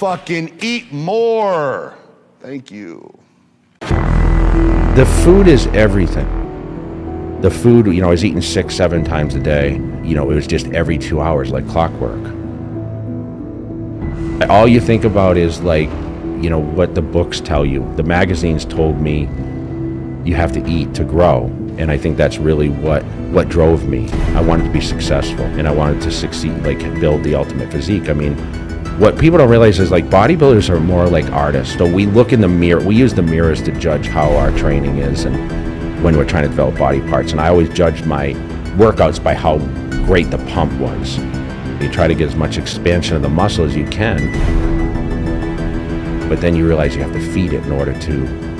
fucking eat more. Thank you. The food is everything. The food, I was eating 6-7 times a day. It was just every 2 hours, like clockwork. All you think about is what the books tell you. The magazines told me you have to eat to grow. And I think that's really what drove me. I wanted to be successful and I wanted to succeed, build the ultimate physique. What people don't realize is bodybuilders are more like artists. So we look in the mirror, we use the mirrors to judge how our training is and when we're trying to develop body parts. And I always judged my workouts by how great the pump was. You try to get as much expansion of the muscle as you can, but then you realize you have to feed it in order to,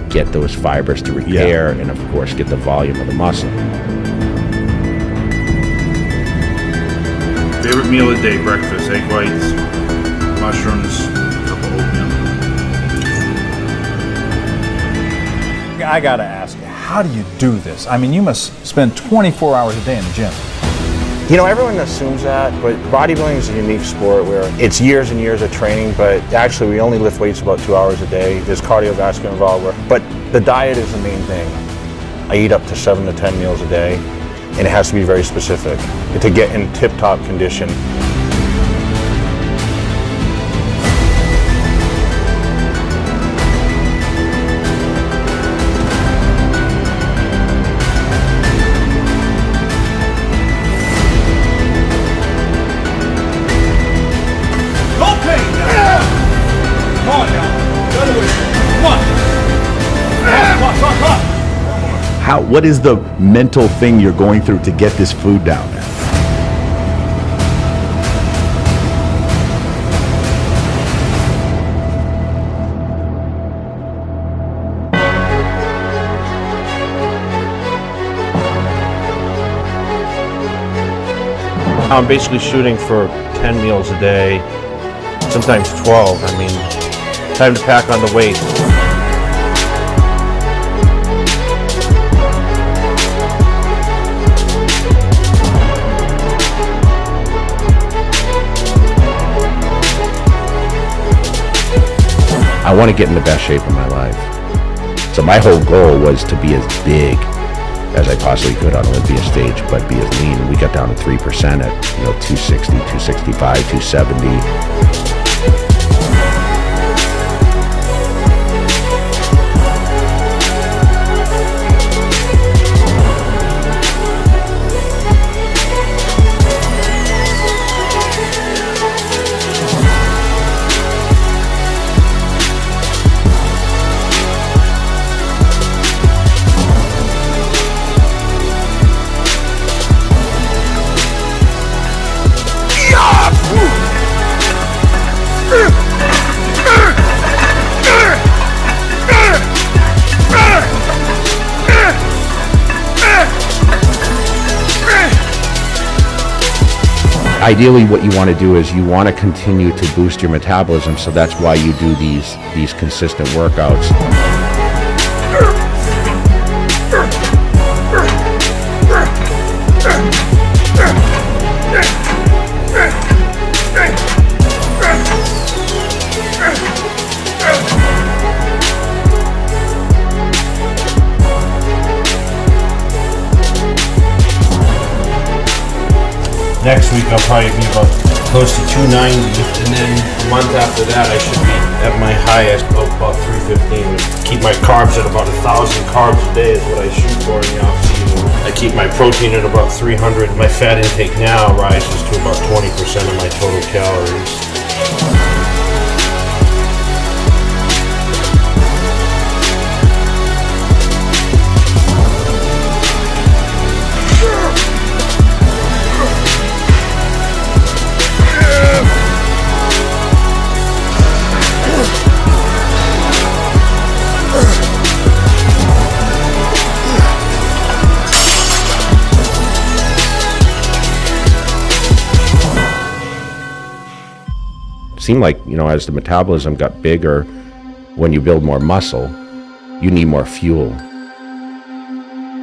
get those fibers to repair and of course get the volume of the muscle. Favorite meal of the day, breakfast, egg whites, mushrooms, cup of oatmeal. I gotta ask you, how do you do this? You must spend 24 hours a day in the gym. Everyone assumes that, but bodybuilding is a unique sport where it's years and years of training, but actually we only lift weights about 2 hours a day. There's cardiovascular involved, but the diet is the main thing. I eat up to 7 to 10 meals a day, and it has to be very specific to get in tip-top condition. What is the mental thing you're going through to get this food down? I'm basically shooting for 10 meals a day, sometimes 12. Time to pack on the weight. I want to get in the best shape of my life. So my whole goal was to be as big as I possibly could on Olympia stage, but be as lean. We got down to 3% at 260, 265, 270. Ideally, what you want to do is you want to continue to boost your metabolism, so that's why you do these consistent workouts. Next week I'll probably be about close to 290, and then a month after that I should be at my highest of about 315. Keep my carbs at about 1,000 carbs a day is what I shoot for in the off season. I keep my protein at about 300. My fat intake now rises to about 20% of my total calories. Seemed like, as the metabolism got bigger, when you build more muscle, you need more fuel.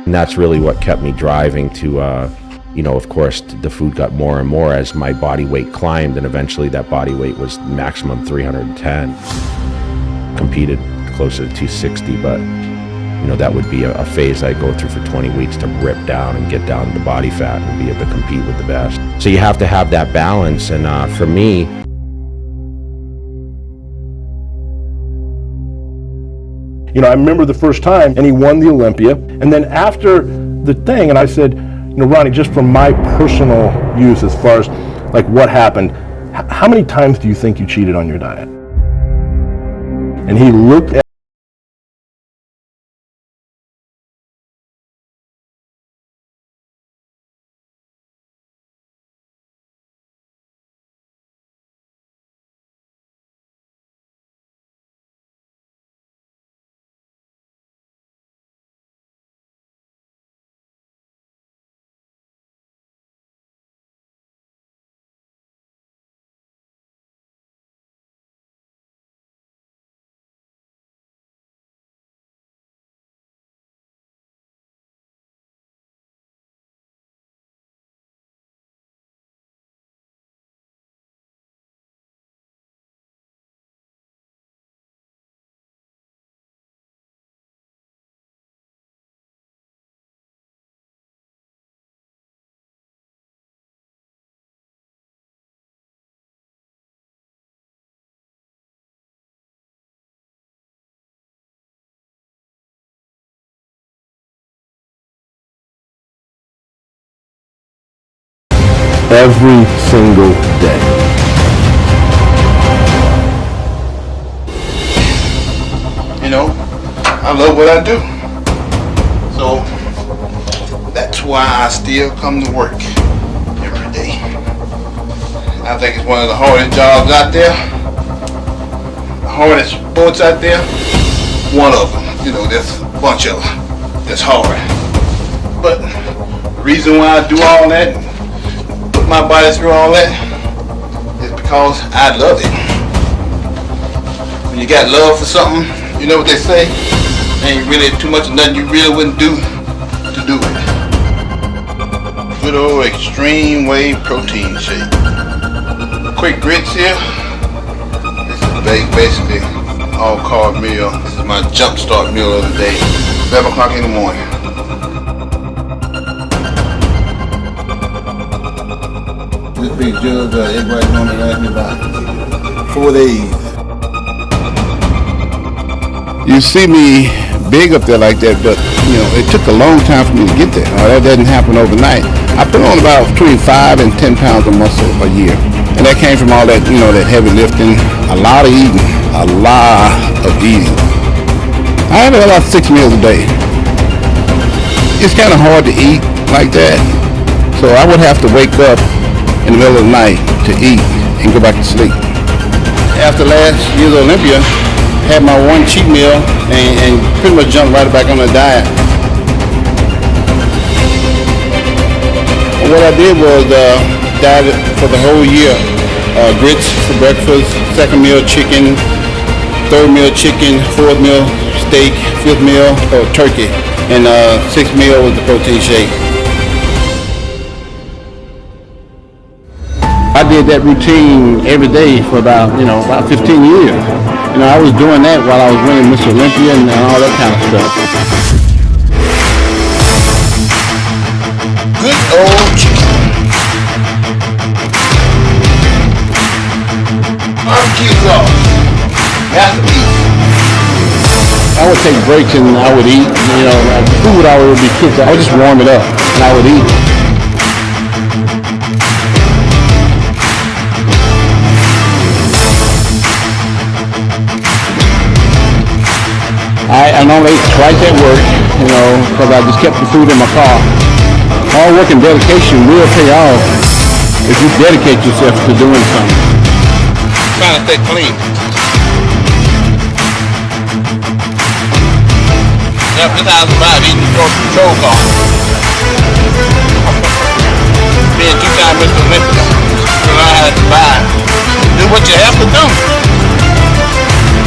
And that's really what kept me driving to You know, of course, the food got more and more as my body weight climbed, and eventually that body weight was maximum 310. Competed closer to 260, but you know, that would be a phase I go through for 20 weeks to rip down and get down to body fat and be able to compete with the best. So you have to have that balance, and for me, you know, I remember the first time, and he won the Olympia. And then after the thing, and I said, you know, Ronnie, just from my personal use as far as like what happened, how many times do you think you cheated on your diet? And he looked at every single day. You know, I love what I do. So that's why I still come to work every day. I think it's one of the hardest jobs out there. The hardest sports out there. One of them. You know, there's a bunch of them that's hard. But the reason why I do all that, put my body through all that, is because I love it. When you got love for something, you know what they say? Ain't really too much of nothing you really wouldn't do to do it. Good old extreme whey protein shake. Quick grits here. This is basically all carb meal. This is my jump start meal of the day. 11 o'clock in the morning. This big jug, everybody normally asks me about 4 days. You see me big up there like that, but you know, it took a long time for me to get there. That doesn't happen overnight. I put on about between 5 and 10 pounds of muscle a year. And that came from all that, you know, that heavy lifting, a lot of eating, a lot of eating. I have about 6 meals a day. It's kind of hard to eat like that. So I would have to wake up in the middle of the night to eat and go back to sleep. After last year's Olympia, had my one cheat meal and pretty much jumped right back on the diet. And what I did was diet for the whole year. Grits for breakfast, second meal chicken, third meal chicken, fourth meal steak, fifth meal turkey, and sixth meal was the protein shake. I did that routine every day for about 15 years. You know, I was doing that while I was winning Miss Olympia and all that kind of stuff. Good old chicken. Barbecue sauce. Masterpiece. I would take breaks and I would eat. You know, the food I would be cooked. I would just warm it up and I would eat. I normally ate twice at work, you know, because I just kept the food in my car. Hard work and dedication will pay off if you dedicate yourself to doing something. Trying to stay clean. Yep, this how I survive eating the control car. Being 2-time Mr. Olympia, you know how to survive. Do what you have to do.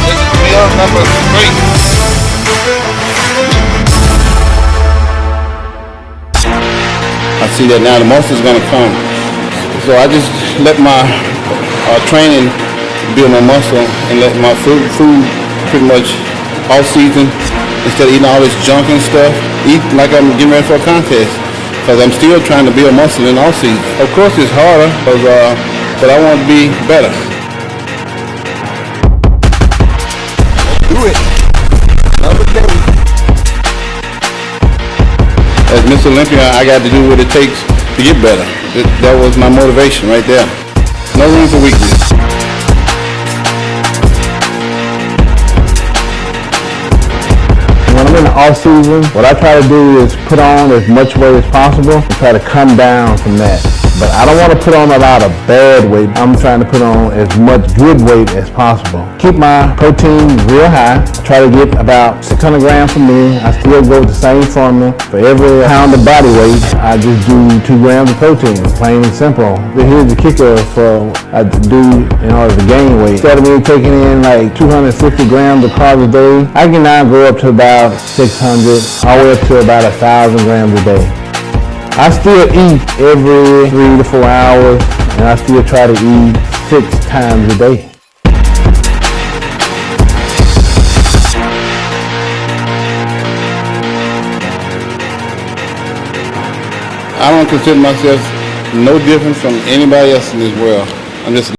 This is meal number 3. I see that now the muscle's gonna come. So I just let my training build my muscle and let my food pretty much all season, instead of eating all this junk and stuff, eat like I'm getting ready for a contest. Because I'm still trying to build muscle in all season. Of course it's harder, but I want to be better. Do it. Another day. As Mr. Olympia, I got to do what it takes to get better. That was my motivation right there. No room for weakness. When I'm in the off season, what I try to do is put on as much weight as possible and try to come down from that. But I don't want to put on a lot of bad weight. I'm trying to put on as much good weight as possible. Keep my protein real high. I try to get about 600 grams for me. I still go with the same formula. For every pound of body weight, I just do 2 grams of protein, plain and simple. But here's the kicker for I do in order to gain weight. Instead of me taking in like 250 grams of carbs a day, I can now go up to about 600, all the way up to about 1,000 grams a day. I still eat every 3 to 4 hours, and I still try to eat 6 times a day. I don't consider myself no different from anybody else in this world. I'm just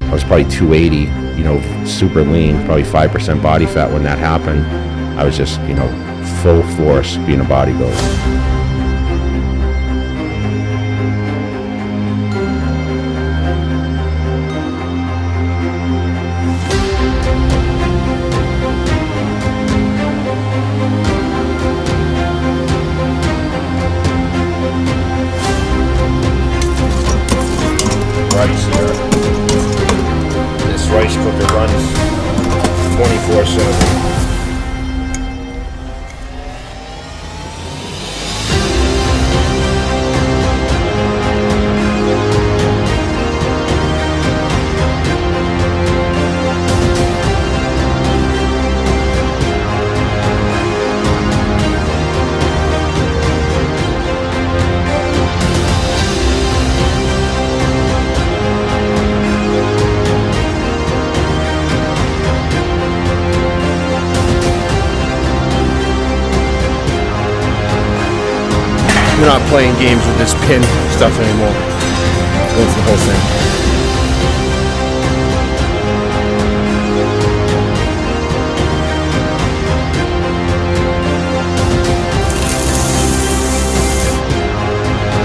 I was probably 280, super lean, probably 5% body fat when that happened. I was just, full force being a bodybuilder. Rice here. This rice cooker runs 24/7. We're not playing games with this pin stuff anymore. Going for the whole thing.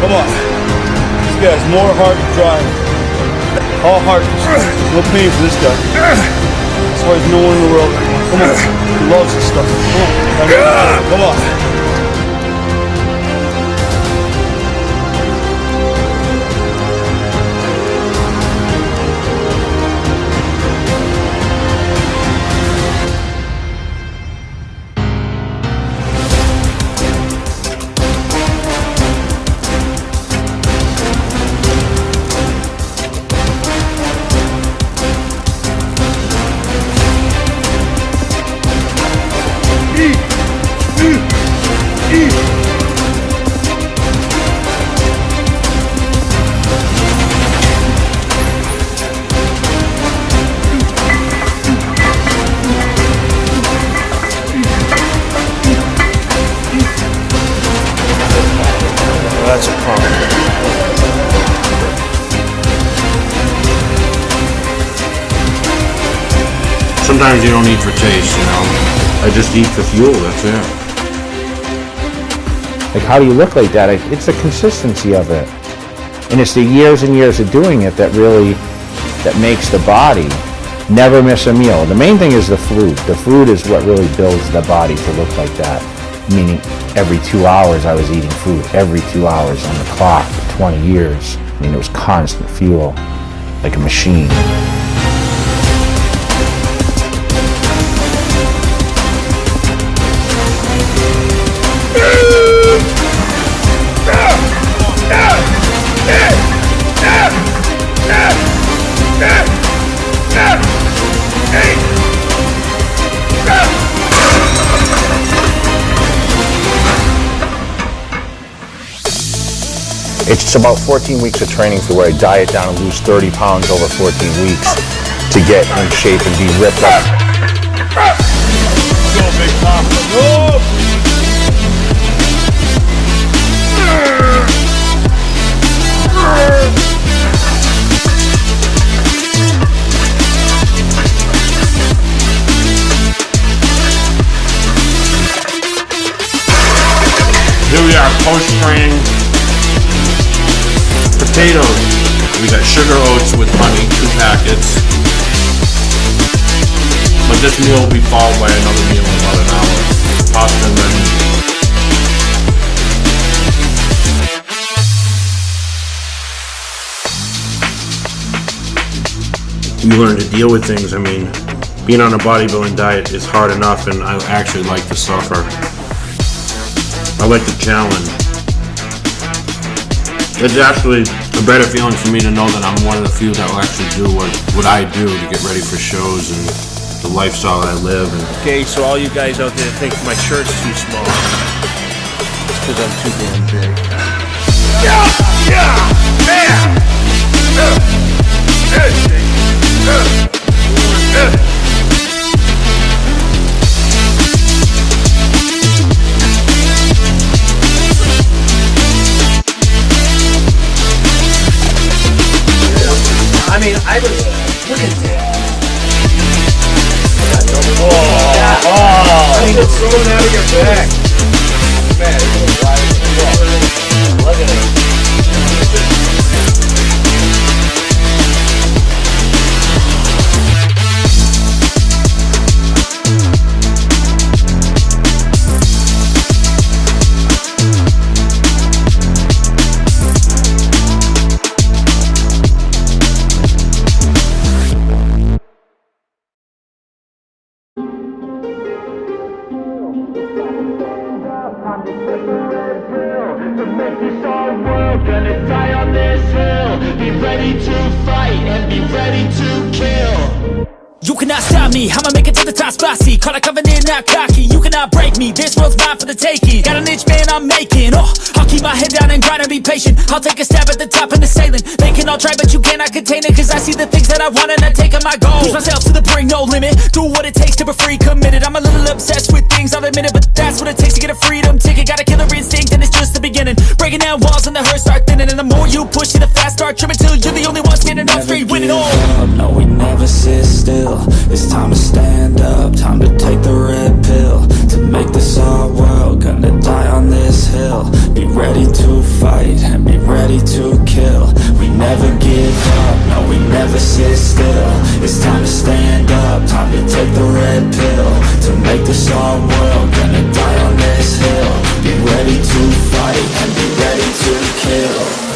Come on. This guy's more hard to drive. All heart. No pain for this guy. That's why he's no one in the world anymore. Come on. He loves this stuff. Come on. Come on. sometimes you don't eat for taste, you know. I just eat for fuel, that's it. Like, how do you look like that? It's the consistency of it. And it's the years and years of doing it that really, that makes the body never miss a meal. The main thing is the food. The food is what really builds the body to look like that. Meaning every 2 hours I was eating food. Every 2 hours on the clock for 20 years. I mean, it was constant fuel, like a machine. It's about 14 weeks of training to where I diet down and lose 30 pounds over 14 weeks to get in shape and be ripped up. Go, Big Papa. Go! Here we are, post-training. Potatoes. We got sugar oats with honey, 2 packets. But this meal will be followed by another meal in about an hour. Pasta and then you learn to deal with things. I mean, being on a bodybuilding diet is hard enough, and I actually like to suffer. I like the challenge. It's actually a better feeling for me to know that I'm one of the few that will actually do what I do to get ready for shows and the lifestyle that I live. And okay, so all you guys out there think my shirt's too small. It's because I'm too damn big. I mean, I was, look at that. I mean, it's throwing out of your back. Man, look at it. You cannot stop me, I'ma make it to the top spicy. Call a covenant, not cocky. You cannot break me, this world's mine for the taking. Got an itch, man, I'm making. Oh, I'll keep my head down and grind and be patient. I'll take a stab at the top and the sailing. They can all try, but you cannot contain it. Cause I see the things that I want and I take on my goals. Push myself to the brink, no limit. Do what it takes to be free, committed. I'm a little obsessed with things, I'll admit it. But that's what it takes to get a freedom ticket. Got a killer instinct and it's just the beginning. Breaking down walls and the hurt start thinning. And the more you push it, the fast start trimming. Till you're the only one standing up straight, winning all. No, we never sit still. It's time to stand up, time to take the red pill. To make this our world, gonna die on this hill. Be ready to fight and be ready to kill. We never give up, no, we never sit still. It's time to stand up, time to take the red pill. To make this our world, gonna die on this hill. Be ready to fight and be ready to kill.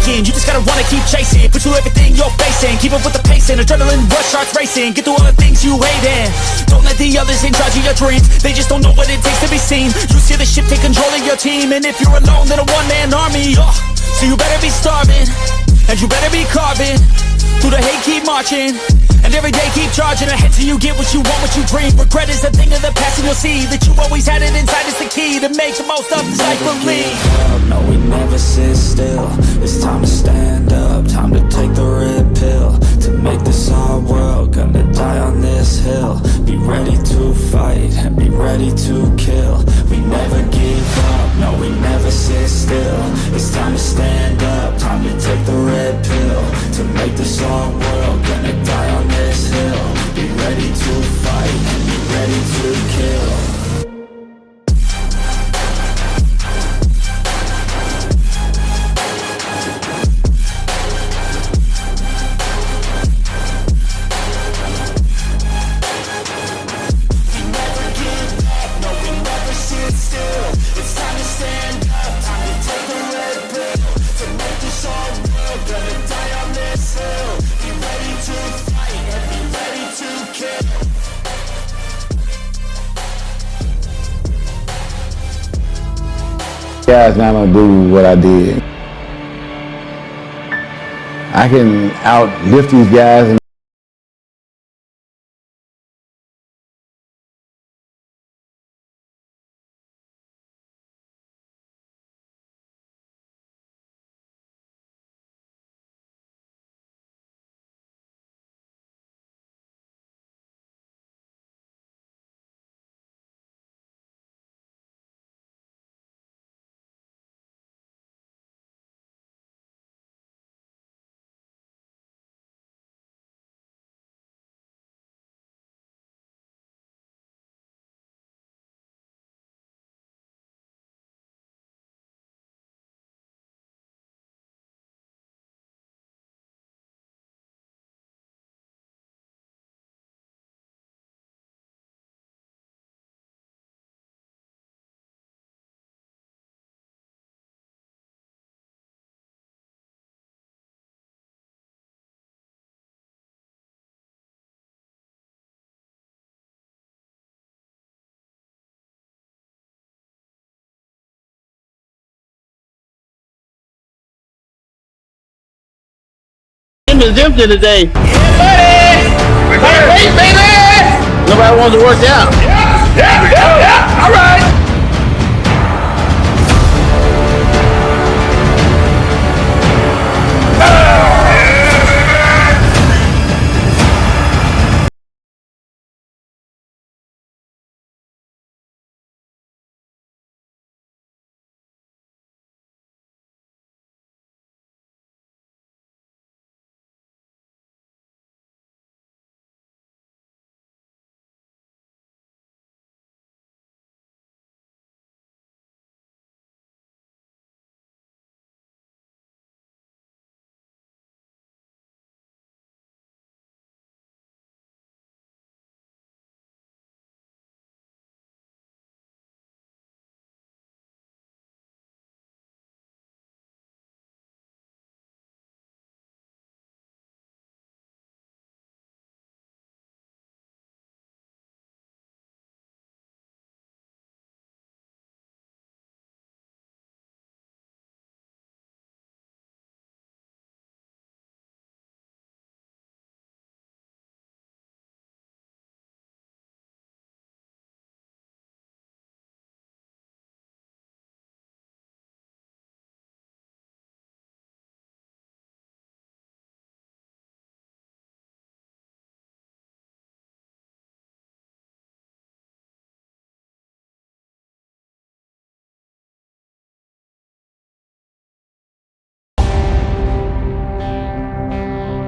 You just gotta wanna keep chasing, pursue everything you're facing. Keep up with the pace and adrenaline rush starts racing. Get through all the things you hate in. Don't let the others in charge of your dreams. They just don't know what it takes to be seen. You see the ship take control of your team. And if you're alone, then a one-man army. So you better be starving, and you better be carving. Through the hate, keep marching, and And every day keep charging ahead till you get what you want, what you dream. Regret is a thing of the past, and you'll see that you always had it inside. It's the key to make the most of this life. Believe. No, we never sit still. It's time to stand up, time to take the red pill. To make this our world, gonna die on this hill. Be ready to fight and be ready to kill. We never give up, no, we never sit still. It's time to stand up, time to take the red pill. To make this our world, gonna die on this hill. Be ready to fight and be ready to kill. Guys not gonna do what I did. I can outlift these guys and Is empty today. Yeah, buddy! Baby! Nobody wants to work out. Yeah! All right!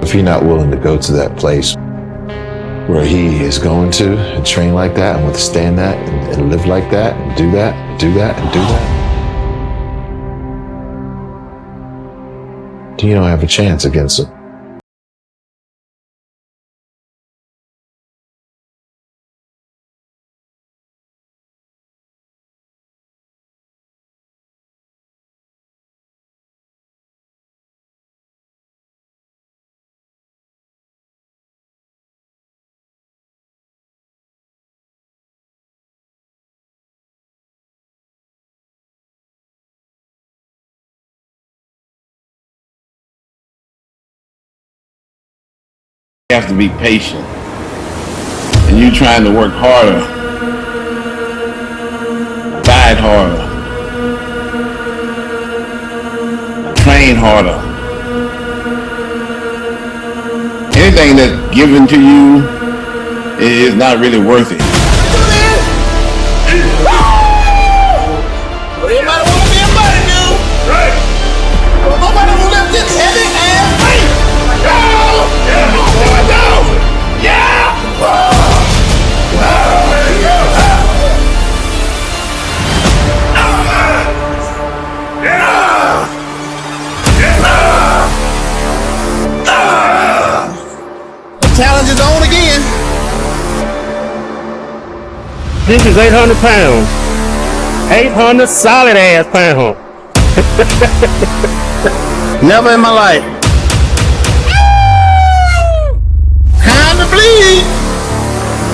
If you're not willing to go to that place where he is going to and train like that and withstand that and live like that and do that and do that and do that, then you don't have a chance against him. You have to be patient. And you're trying to work harder, fight harder, train harder. Anything that's given to you is not really worth it. Everybody wanna be a bodybuilder. Right. Nobody wanna lift this heavy ass weight. Go! Yeah! Go! Yeah! The challenge is on again. This is 800 pounds. 800 solid ass pounds. Never in my life. Time to bleed.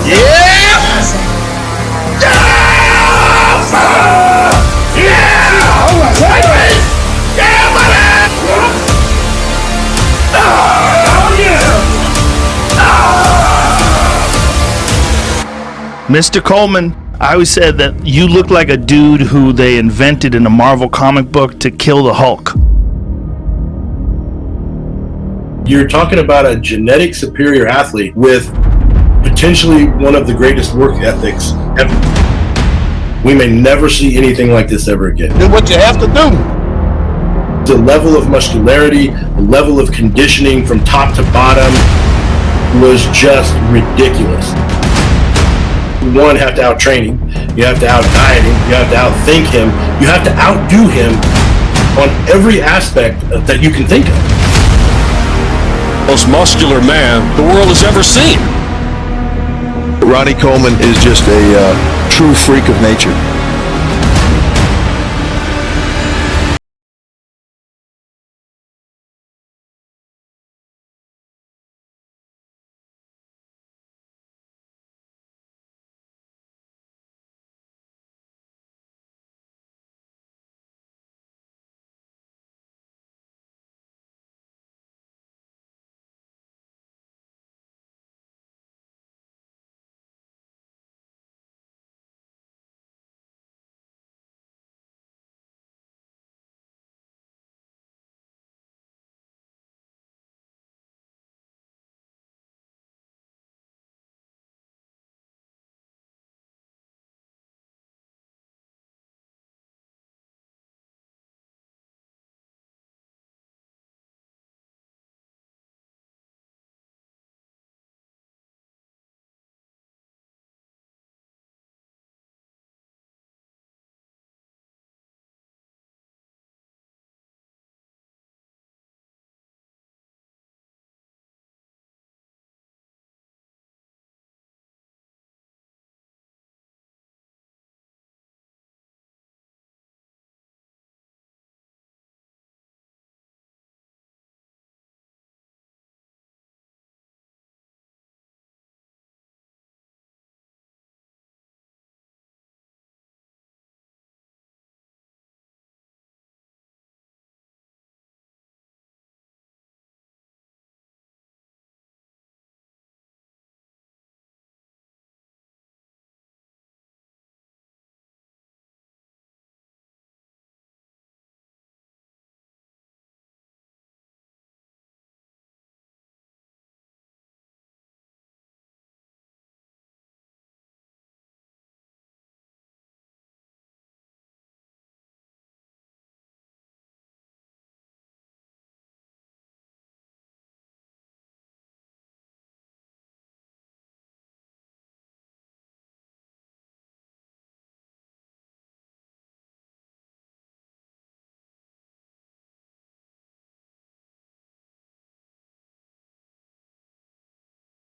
Yeah! Mr. Coleman, I always said that you look like a dude who they invented in a Marvel comic book to kill the Hulk. You're talking about a genetic superior athlete with potentially one of the greatest work ethics ever. We may never see anything like this ever again. Do what you have to do. The level of muscularity, the level of conditioning from top to bottom was just ridiculous. One, have to out-train him. You have to out-diet him. You have to outthink him. You have to outdo him on every aspect that you can think of. Most muscular man the world has ever seen. Ronnie Coleman is just a true freak of nature.